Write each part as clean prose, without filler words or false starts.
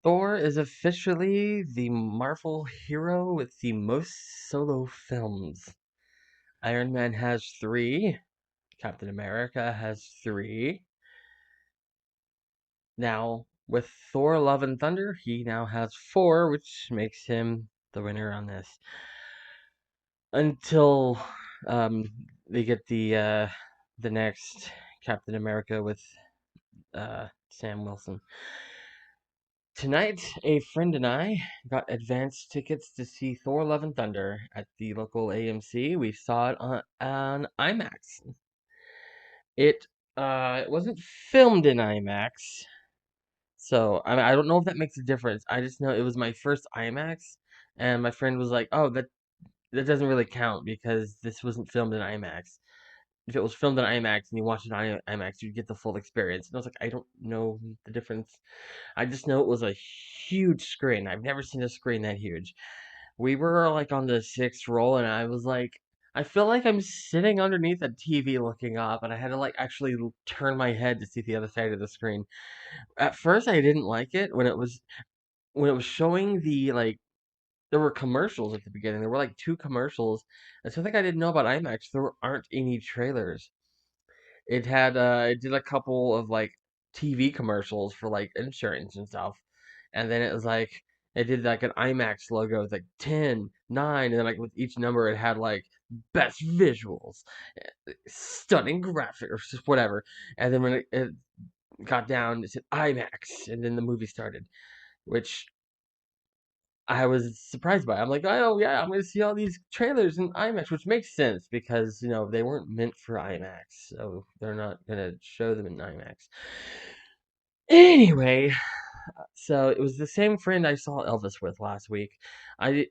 Thor is officially the Marvel hero with the most solo films. Iron Man has three. Captain America has three. Now, with Thor Love and Thunder, he now has four, which makes him the winner on this. Until um, they get the next Captain America with Sam Wilson. Tonight, a friend and I got advance tickets to see Thor Love and Thunder at the local AMC. We saw it on IMAX. It it wasn't filmed in IMAX, so I don't know if that makes a difference. I just know it was my first IMAX, and my friend was like, "Oh, that doesn't really count because this wasn't filmed in IMAX. If it was filmed in IMAX and you watched it on IMAX, you'd get the full experience." And I was like, "I don't know the difference. I just know it was a huge screen. I've never seen a screen that huge." We were like on the sixth row, and I was like, I feel like I'm sitting underneath a TV looking up, and I had to like actually turn my head to see the other side of the screen. At first, I didn't like it when it was showing the like there were commercials at the beginning. There were like two commercials, and something I didn't know about IMAX. There aren't any trailers. It did a couple of like TV commercials for like insurance and stuff. And then it was like it did like an IMAX logo. It's like 10, 9, and then like with each number it had like best visuals, stunning graphics, or just whatever. And then when it got down, it said IMAX, and then the movie started, which I was surprised by. I'm like, oh yeah, I'm gonna see all these trailers in IMAX, which makes sense because they weren't meant for IMAX, so they're not gonna show them in IMAX. Anyway, so it was the same friend I saw Elvis with last week. I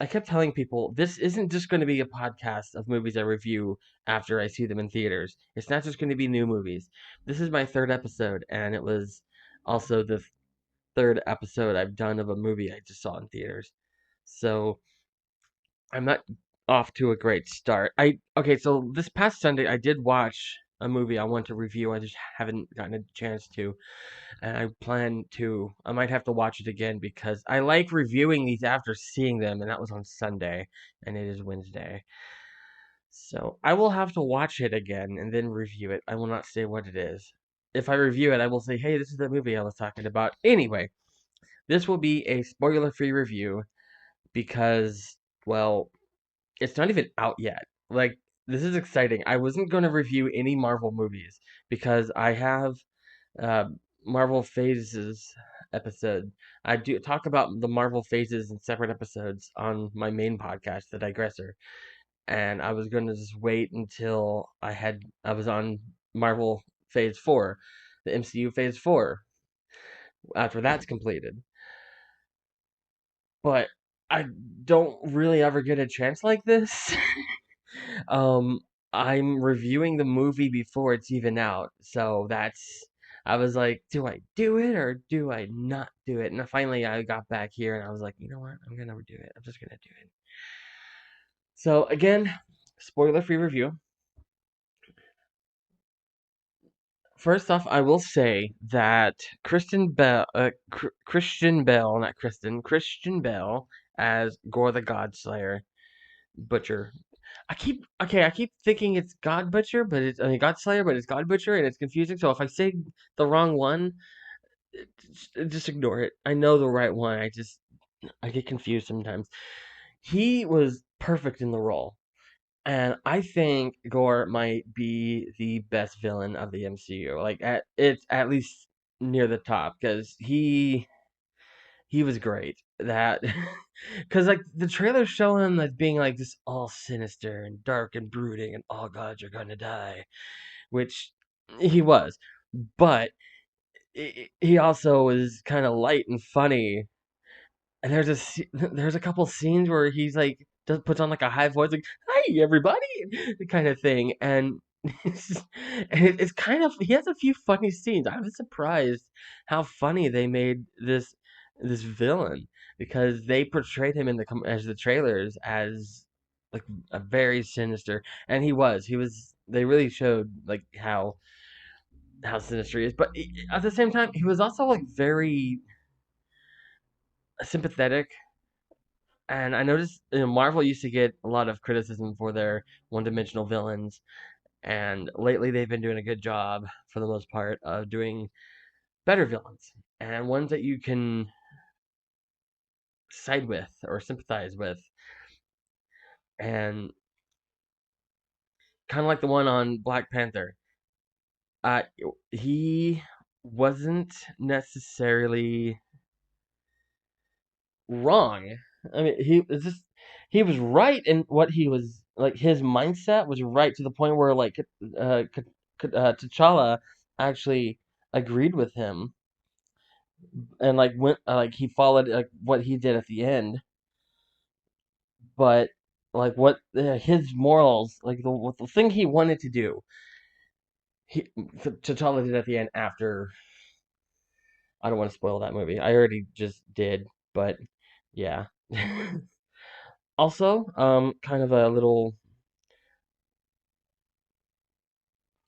kept telling people this isn't just going to be a podcast of movies I review after I see them in theaters. It's not just going to be new movies. This is my third episode, and it was also the third episode I've done of a movie I just saw in theaters. So I'm not off to a great start. I Okay, so this past Sunday I did watch a movie I want to review. I just haven't gotten a chance to, and I plan to. I might have to watch it again because I like reviewing these after seeing them, and that was on Sunday, and it is Wednesday. So I will have to watch it again and then review it. I will not say what it is. If I review it, I will say, "Hey, this is the movie I was talking about." Anyway, this will be a spoiler-free review because, well, it's not even out yet. Like, this is exciting. I wasn't going to review any Marvel movies because I have uh, Marvel Phases episode. I do talk about the Marvel Phases in separate episodes on my main podcast, The Digressor. And I was going to just wait until I was on Marvel Phase 4, the MCU Phase 4, after that's completed. But I don't really ever get a chance like this. Um, I'm reviewing the movie before it's even out, so I was like, do I do it or do I not do it? And finally, I got back here and I was like, you know what? I'm gonna do it. I'm just gonna do it. So again, spoiler-free review. First off, I will say that Christian Bale, not Kristen, Christian Bale as Gore the Godslayer, Butcher. I keep thinking it's God Butcher, but it's I mean God Slayer, but it's God Butcher, and it's confusing. So if I say the wrong one, just ignore it. I know the right one. I get confused sometimes. He was perfect in the role, and I think Gore might be the best villain of the MCU. It's at least near the top because he was great. That because like the trailers show him as being like this all sinister and dark and brooding and oh god you're gonna die, which he was, but he also is kind of light and funny. And there's a couple scenes where he's like puts on like a high voice like "Hi everybody" kind of thing, and it's kind of he has a few funny scenes. I was surprised how funny they made this villain because they portrayed him in as the trailers as like a very sinister, and he was they really showed like how sinister he is, but at the same time he was also like very sympathetic. And I noticed, Marvel used to get a lot of criticism for their one-dimensional villains, and lately they've been doing a good job, for the most part, of doing better villains and ones that you can side with or sympathize with, and kind of like the one on Black Panther. Uh, he wasn't necessarily wrong. I mean, he was right in what he was like. His mindset was right to the point where T'Challa actually agreed with him, and like went like he followed like what he did at the end. But like what his morals, like the thing he wanted to do, he T'Challa did at the end after. I don't want to spoil that movie. I already just did, but yeah. Also, kind of a little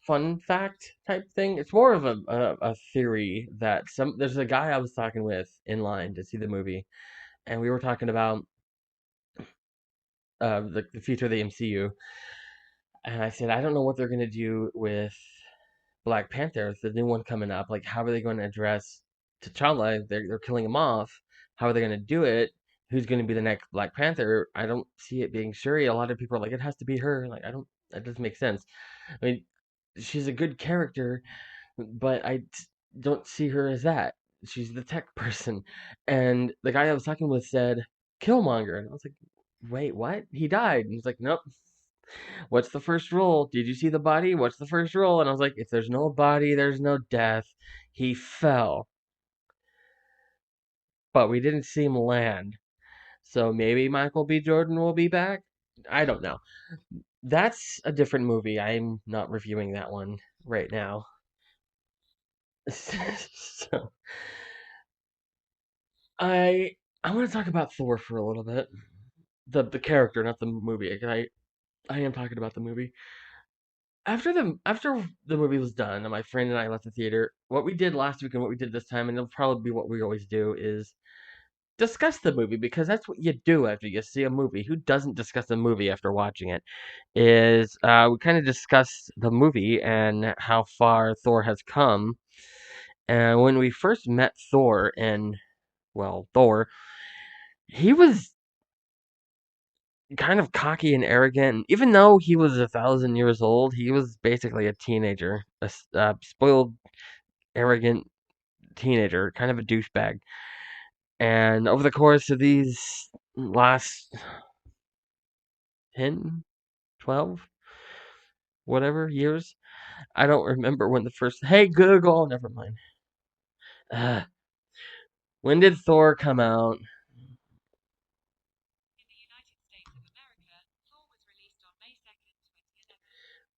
fun fact type thing. It's more of a theory that there's a guy I was talking with in line to see the movie, and we were talking about the future of the MCU, and I said I don't know what they're gonna do with Black Panther, the new one coming up. Like, how are they going to address T'Challa? They're killing him off. How are they going to do it? Who's going to be the next Black Panther? I don't see it being Shuri. A lot of people are like, it has to be her. Like, I don't. That doesn't make sense. I mean, she's a good character, but don't see her as that. She's the tech person. And the guy I was talking with said Killmonger, and I was like, wait, what? He died. And he's like, nope. What's the first rule? Did you see the body? What's the first rule? And I was like, if there's no body, there's no death. He fell, but we didn't see him land. So maybe Michael B. Jordan will be back. I don't know. That's a different movie. I'm not reviewing that one right now. So I I want to talk about Thor for a little bit. The character, not the movie. I am talking about the movie. After the movie was done and my friend and I left the theater, what we did last week and what we did this time, and it'll probably be what we always do, is discuss the movie, because that's what you do after you see a movie. Who doesn't discuss a movie after watching it? Is we kind of discuss the movie and how far Thor has come. And when we first met Thor in, well, Thor, he was kind of cocky and arrogant. Even though he was 1,000 years old, he was basically a teenager, a spoiled, arrogant teenager, kind of a douchebag. And over the course of these last 10, 12, whatever years, I don't remember when the first. Hey, Google! Never mind. Uh, when did Thor come out?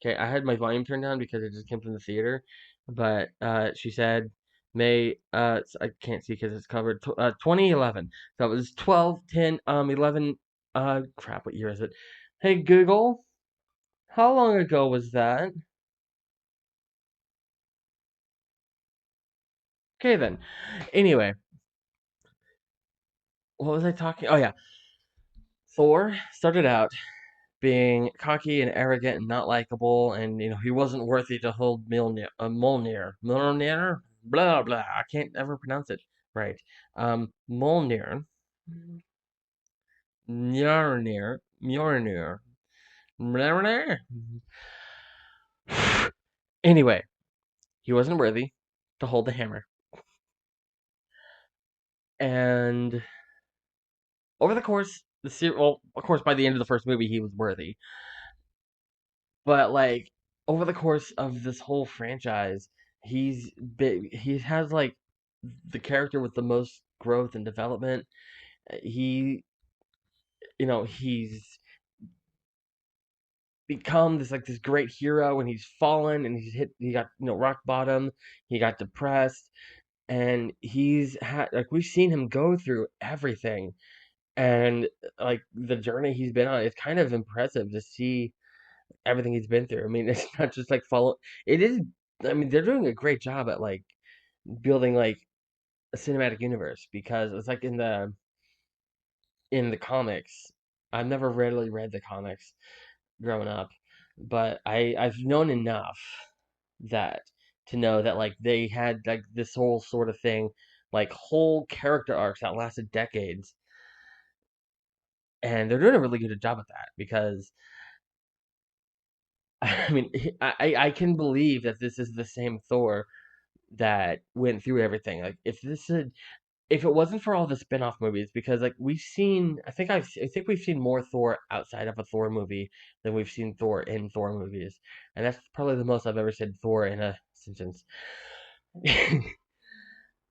Okay, I had my volume turned down because it just came from the theater. But she said May. I can't see because it's covered. 2011. So it was 12, 10, 11. Crap. What year is it? Hey Google, how long ago was that? Okay then. Anyway, what was I talking? Oh yeah, Thor started out being cocky and arrogant and not likable, and he wasn't worthy to hold Mjolnir, blah blah. I can't ever pronounce it right. Mjolnir, Mjolnir, Mjolnir. Anyway, he wasn't worthy to hold the hammer, and over the course the series, well, of course, by the end of the first movie, he was worthy, but like over the course of this whole franchise, he's big. He has like the character with the most growth and development. He, he's become this great hero, and he's fallen, and he got rock bottom. He got depressed, and he's had like we've seen him go through everything, and like the journey he's been on. It's kind of impressive to see everything he's been through. I mean, it's not just like follow. It is. I mean, they're doing a great job at like building like a cinematic universe because it's like in the comics. I've never really read the comics growing up, but I've known enough that to know that like they had like this whole sort of thing, like whole character arcs that lasted decades, and they're doing a really good job at that because I mean I can believe that this is the same Thor that went through everything. Like if it wasn't for all the spin-off movies, because like we've seen, I think we've seen more Thor outside of a Thor movie than we've seen Thor in Thor movies, and that's probably the most I've ever seen Thor in a sentence.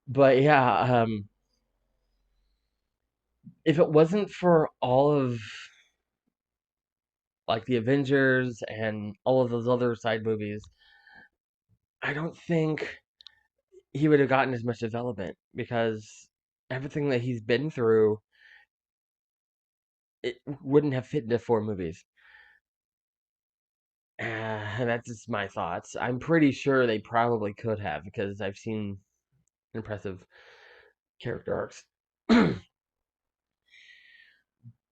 But yeah, if it wasn't for all of like the Avengers and all of those other side movies, I don't think he would have gotten as much development because everything that he's been through, it wouldn't have fit into four movies. That's just my thoughts. I'm pretty sure they probably could have because I've seen impressive character arcs.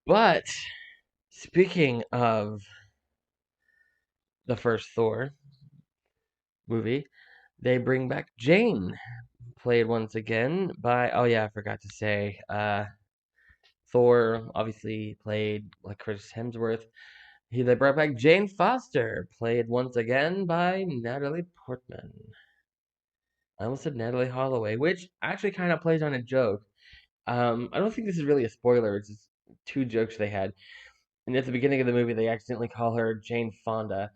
But speaking of the first Thor movie, they bring back Jane, played once again by, oh yeah, I forgot to say, Thor obviously played like Chris Hemsworth. They brought back Jane Foster, played once again by Natalie Portman. I almost said Natalie Holloway, which actually kind of plays on a joke. I don't think this is really a spoiler. It's just two jokes they had. And at the beginning of the movie, they accidentally call her Jane Fonda,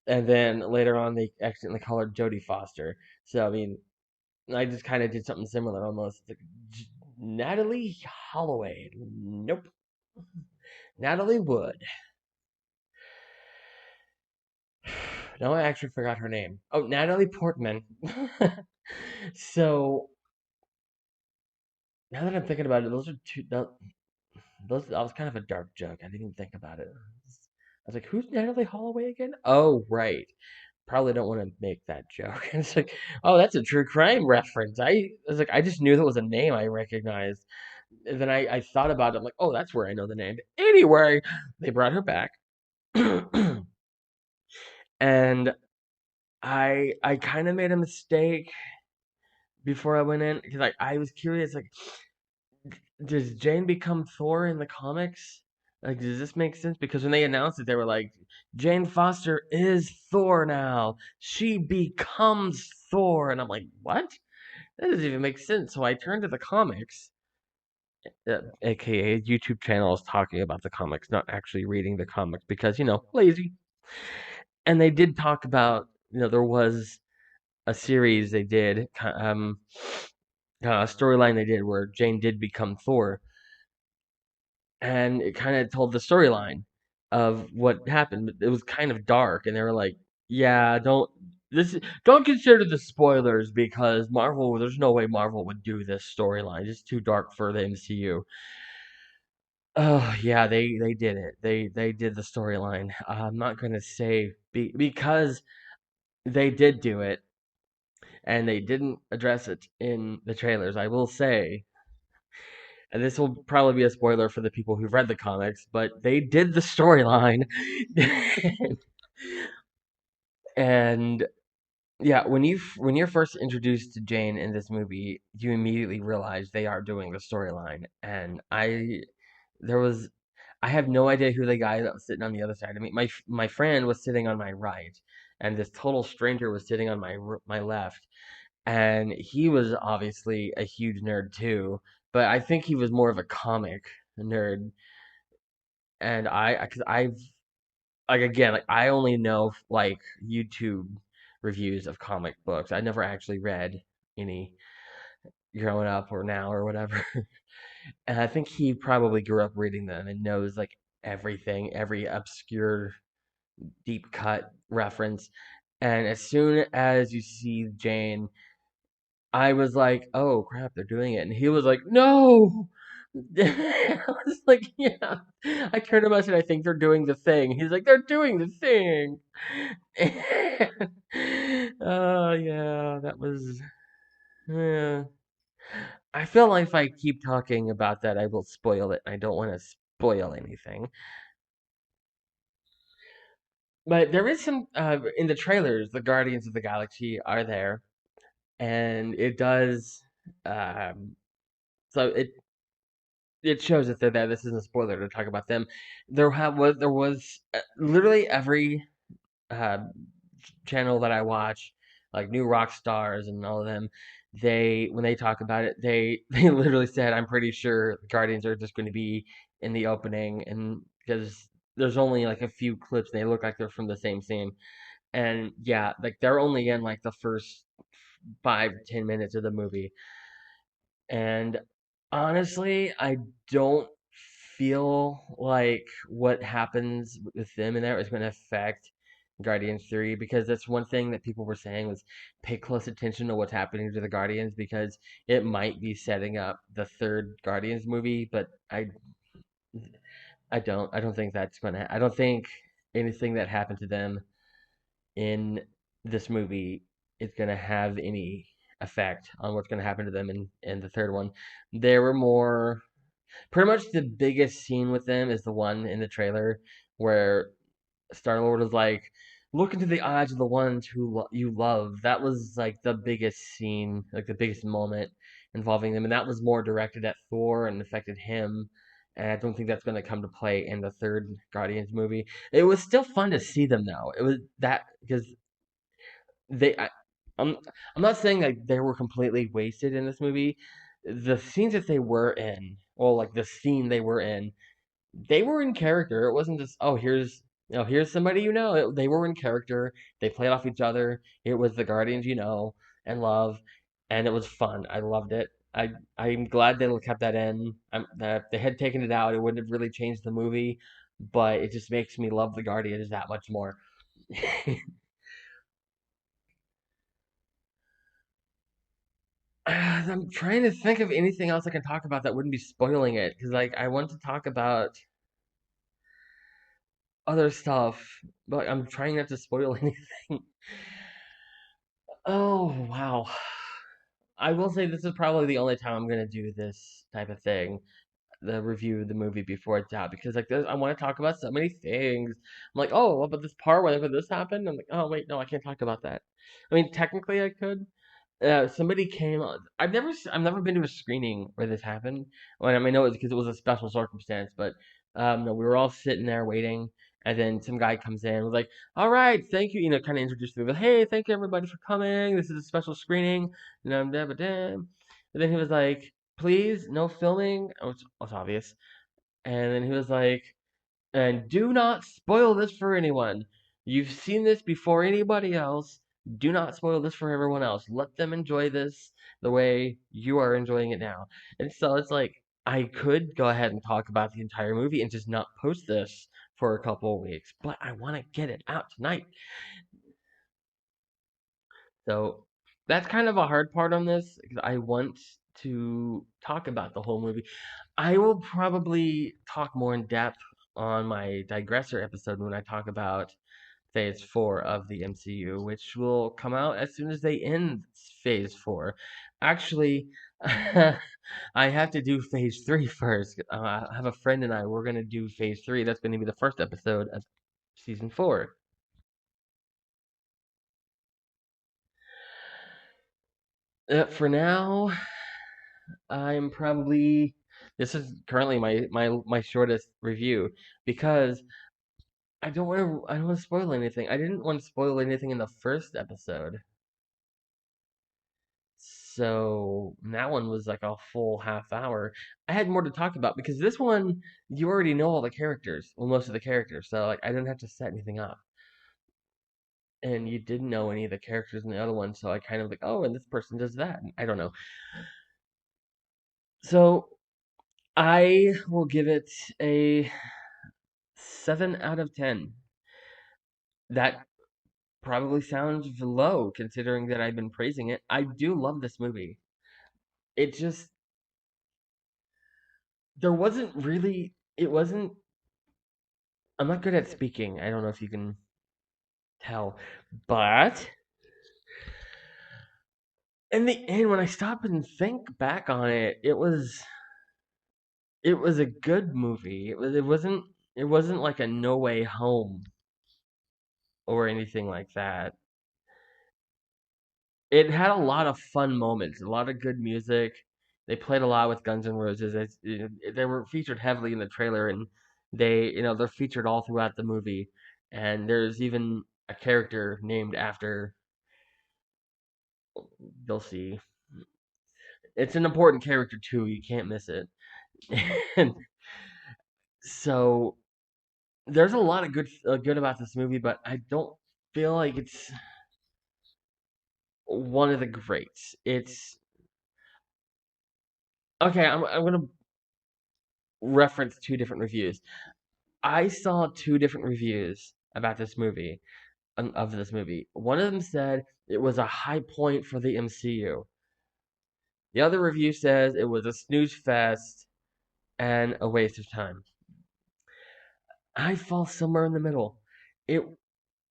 and then later on, they accidentally call her Jodie Foster. So I mean, I just kind of did something similar almost. Like, Natalie Holloway. Nope. Natalie Wood. No, I actually forgot her name. Oh, Natalie Portman. So now that I'm thinking about it, those are two. Those that was kind of a dark joke. I didn't even think about it. I was like, "Who's Natalie Holloway again?" Oh, right. Probably don't want to make that joke. And it's like, "Oh, that's a true crime reference." I was like, I just knew that was a name I recognized. And then I thought about it. I'm like, "Oh, that's where I know the name." Anyway, they brought her back, and I kind of made a mistake before I went in because I was curious like does Jane become Thor in the comics? Like, does this make sense? Because when they announced it, they were like, Jane Foster is Thor now. She becomes Thor. And I'm like, what? That doesn't even make sense. So I turned to the comics, aka YouTube channels talking about the comics, not actually reading the comics because, lazy. And they did talk about, there was a series they did, a storyline they did where Jane did become Thor and it kind of told the storyline of what happened. It was kind of dark, and they were like, "Yeah, don't consider the spoilers because Marvel. There's no way Marvel would do this storyline. It's too dark for the MCU." Oh yeah, they did it. They did the storyline. I'm not gonna say because they did do it, and they didn't address it in the trailers. I will say and this will probably be a spoiler for the people who've read the comics, but they did the storyline. And yeah, when you're first introduced to Jane in this movie, you immediately realize they are doing the storyline. And there was I have no idea who the guy that was sitting on the other side. I mean, my friend was sitting on my right, and this total stranger was sitting on my left, and he was obviously a huge nerd too, but I think he was more of a comic nerd. And because I've like again, like I only know like YouTube reviews of comic books. I never actually read any growing up or now or whatever. And I think he probably grew up reading them and knows like everything, every obscure deep cut reference. And as soon as you see Jane, I was like, "Oh crap, they're doing it," and he was like, "No." I was like, "Yeah." I turned to him and I said, "I think they're doing the thing." He's like, "They're doing the thing." Oh yeah, that was yeah. I feel like if I keep talking about that, I will spoil it. I don't want to spoil anything. But there is some in the trailers. The Guardians of the Galaxy are there, and it does. Um, so it shows that they're there. This isn't a spoiler to talk about them. There was literally every uh, channel that I watch, like New Rock Stars and all of them, they when they talk about it, they literally said, "I'm pretty sure the Guardians are just going to be in the opening," and because there's only like a few clips, and they look like they're from the same scene, and yeah, like they're only in like the first 5-10 minutes of the movie, and honestly, I don't feel like what happens with them in there is going to affect Guardians 3 because that's one thing that people were saying was pay close attention to what's happening to the Guardians because it might be setting up the third Guardians movie, but I don't think that's going to I don't think anything that happened to them in this movie is going to have any effect on what's going to happen to them in the third one. There were more pretty much the biggest scene with them is the one in the trailer where Star Lord was like, "Look into the eyes of the ones who you love." That was like the biggest scene, like the biggest moment involving them, and that was more directed at Thor and affected him. And I don't think that's going to come to play in the third Guardians movie. It was still fun to see them though. It was that because they, I, I'm, I'm not saying like they were completely wasted in this movie. The scenes that they were in, or like the scene they were in character. It wasn't just here's somebody they were in character. They played off each other. It was the Guardians and love, and it was fun. I loved it. I'm glad they kept that in. That if they had taken it out, it wouldn't have really changed the movie, but it just makes me love the Guardians that much more. I'm trying to think of anything else I can talk about that wouldn't be spoiling it because like I want to talk about other stuff, but I'm trying not to spoil anything. Oh, wow. I will say this is probably the only time I'm gonna do this type of thing, the review of the movie before it's out, because like I want to talk about so many things. I'm like, oh, what about this part whenever this happened? I'm like, oh wait, no, I can't talk about that. I mean, technically I could. Somebody came on. I've never been to a screening where this happened. Well, I mean, I know it's because it was a special circumstance, but no, we were all sitting there waiting, and then some guy comes in, and was like, "All right, thank you," kind of introduced me, but hey, thank you everybody for coming. This is a special screening, and then he was like, "Please, no filming," which was obvious, and then he was like, and do not spoil this for anyone. You've seen this before anybody else. Do not spoil this for everyone else. Let them enjoy this the way you are enjoying it now. And so it's like, I could go ahead and talk about the entire movie and just not post this for a couple of weeks, but I want to get it out tonight. So that's kind of a hard part on this because I want to talk about the whole movie. I will probably talk more in depth on my digressor episode when I talk about Phase 4 of the MCU, which will come out as soon as they end Phase 4. Actually, I have to do Phase 3 first. I have a friend and we're going to do Phase 3. That's going to be the first episode of Season 4. For now, I'm probably this is currently my shortest review because I don't want to spoil anything. I didn't want to spoil anything in the first episode. So that one was like a full half hour. I had more to talk about because this one you already know all the characters, well most of the characters. So like I didn't have to set anything up. And you didn't know any of the characters in the other one, so I kind of like, oh, and this person does that. I don't know. So I will give it a 7 out of 10. That probably sounds low considering that I've been praising it. I do love this movie. It just there wasn't really it wasn't I'm not good at speaking. I don't know if you can tell, but in the end, when I stop and think back on it, it was a good movie. It wasn't like a No Way Home or anything like that. It had a lot of fun moments, a lot of good music. They played a lot with Guns N' Roses. They were featured heavily in the trailer, and they're featured all throughout the movie. And there's even a character named after. You'll see. It's an important character too. You can't miss it. And so there's a lot of good about this movie, but I don't feel like it's one of the greats. It's okay. I'm gonna reference two different reviews. I saw two different reviews about this movie of this movie. One of them said it was a high point for the MCU. The other review says it was a snooze fest and a waste of time. I fall somewhere in the middle. It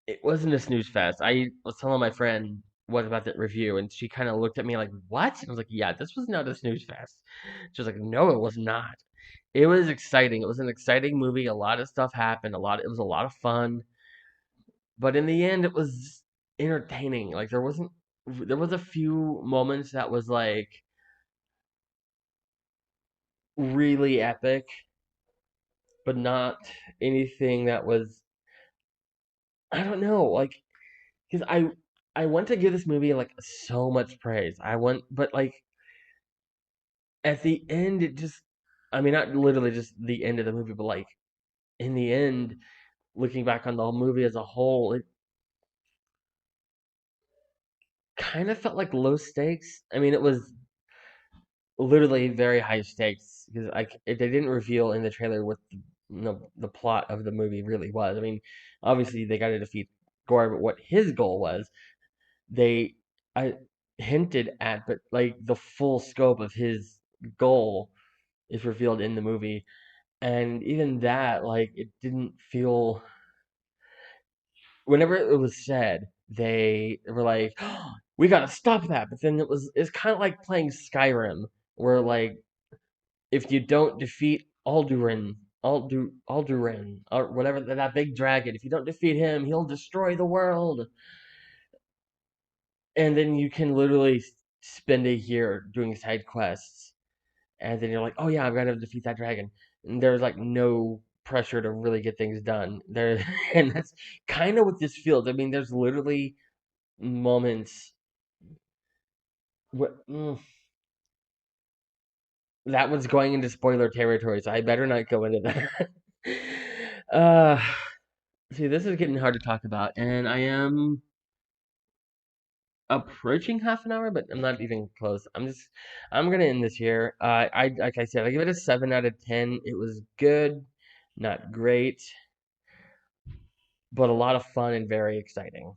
it wasn't a snooze fest. I was telling my friend what about that review, and she kind of looked at me like, "What?" And I was like, "Yeah, this was not a snooze fest." She was like, "No, it was not. It was exciting. It was an exciting movie. A lot of stuff happened. It was a lot of fun, but in the end, it was entertaining. Like there was a few moments that was like really epic, but not anything that was I don't know, like because I want to give this movie like so much praise. I want, but like at the end, I mean, not literally just the end of the movie, but like in the end, looking back on the whole movie as a whole, it kind of felt like low stakes. I mean, it was literally very high stakes because they didn't reveal in the trailer what the plot of the movie really was. I mean, obviously they got to defeat Gore, but what his goal was, they I hinted at, but like the full scope of his goal is revealed in the movie, and even that, like, it didn't feel. Whenever it was said, they were like, oh, "We gotta stop that," but then it's kind of like playing Skyrim, where like if you don't defeat Aldurin, or whatever that big dragon, if you don't defeat him, he'll destroy the world. And then you can literally spend a year doing side quests, and then you're like, oh yeah, I've got to defeat that dragon. And there's like no pressure to really get things done there, and that's kind of what this feels. I mean, there's literally moments. What that one's going into spoiler territory, so I better not go into that. uh, See, this is getting hard to talk about, and I am approaching half an hour, but I'm not even close. I'm gonna end this here. I like I said, I give it a 7 out of 10. It was good, not great, but a lot of fun and very exciting.